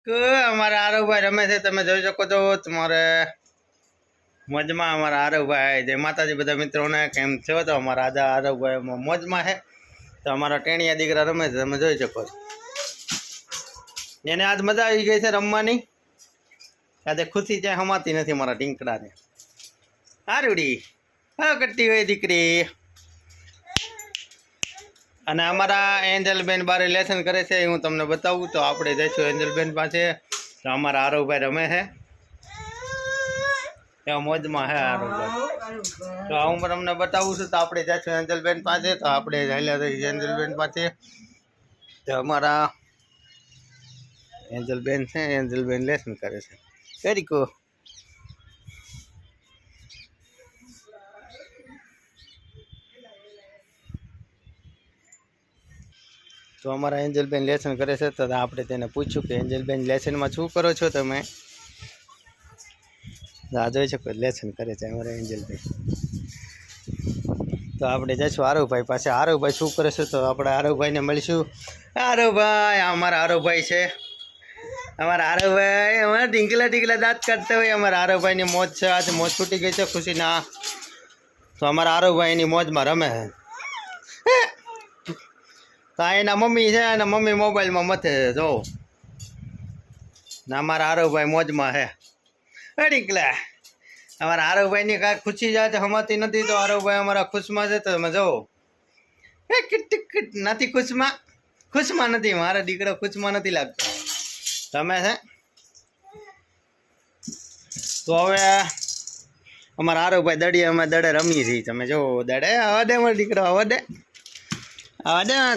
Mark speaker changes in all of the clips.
Speaker 1: કે અમારા આરવભાઈ રમે છે, તમે જોઈ શકો છો તમારે મોજમાં અમારા આરવભાઈ. જય માતાજી બધા મિત્રોને, કેમ છો? તો અમારા આજે આરવભાઈ મોજમાં છે. તો અમારા ટેણિયા દીકરા રમે છે, તમે જોઈ શકો છો. એને આજ મજા આવી ગઈ છે રમવાની. આજે ખુશી ક્યાંય હમાતી નથી મારા ટીંકડાને. હારુડી હા કરતી હોય દીકરી. અને અમારા એન્જલબેન બારે લેસન કરે છે, હું તમને બતાવું. તો આપણે જઈશું એન્જલબેન પાસે. તો અમારા આરવભાઈ રમે છે, ત્યાં મોજમાં છે આરવભાઈ. તો હું તમને બતાવું છું. તો આપણે જઈશું એન્જલબેન પાસે. તો આપણે ચાલ્યા જઈએ એન્જલબેન પાસે. તો અમારા એન્જલબેન છે, એન્જલબેન લેસન કરે છે. Very good. તો અમારા એન્જલબેન લેસન કરે છે. તો આપણે તેને પૂછ્યું કે એન્જલબેન લેસનમાં શું કરો છો તમે? આ જોઈ શકો લેસન કરે છે અમારા એન્જલબેન. તો આપણે જઈશું આરવભાઈ પાસે. આરવભાઈ શું કરે છે? તો આપણે આરવભાઈને મળીશું. આરવભાઈ અમારા આરવભાઈ છે. અમારા આરવભાઈ અમારા ઢીંકલા દાંત કાઢતા હોય. અમારા આરવભાઈની મોજ છે. આજે મોજ છૂટી ગઈ છે ખુશીના. તો અમારા આરવભાઈની મોજમાં રમે છે. તો એના મમ્મી છે, એના મમ્મી મોબાઈલમાં મથે છે જો. ને અમારા આરવભાઈ મોજમાં છે. ડીકલા અમારા આરવભાઈની કાંઈ ખુશી જાય હમાતી નથી. તો આરવભાઈ અમારા ખુશમાં છે. તો તમે જુઓ નથી ખુશમાં નથી. મારો દીકરો ખુશમાં નથી લાગતો. તમે છે. તો હવે અમારા આરવભાઈ દડીએ અમે દડે રમીએ છીએ. તમે જો દડે આવા દે મારો દીકરો, આવા દે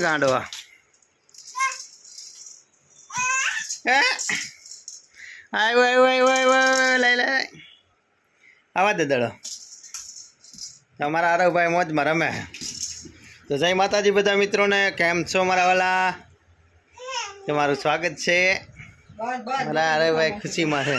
Speaker 1: ગાંડવા. આવ્યો લઈ લે આવા દે દડો. અમારા આરવભાઈ મોજમાં રમે. તો જય માતાજી બધા મિત્રોને, કેમ છો મારા વાલા? તમારું સ્વાગત છે. મારા આરવભાઈ ખુશીમાં છે.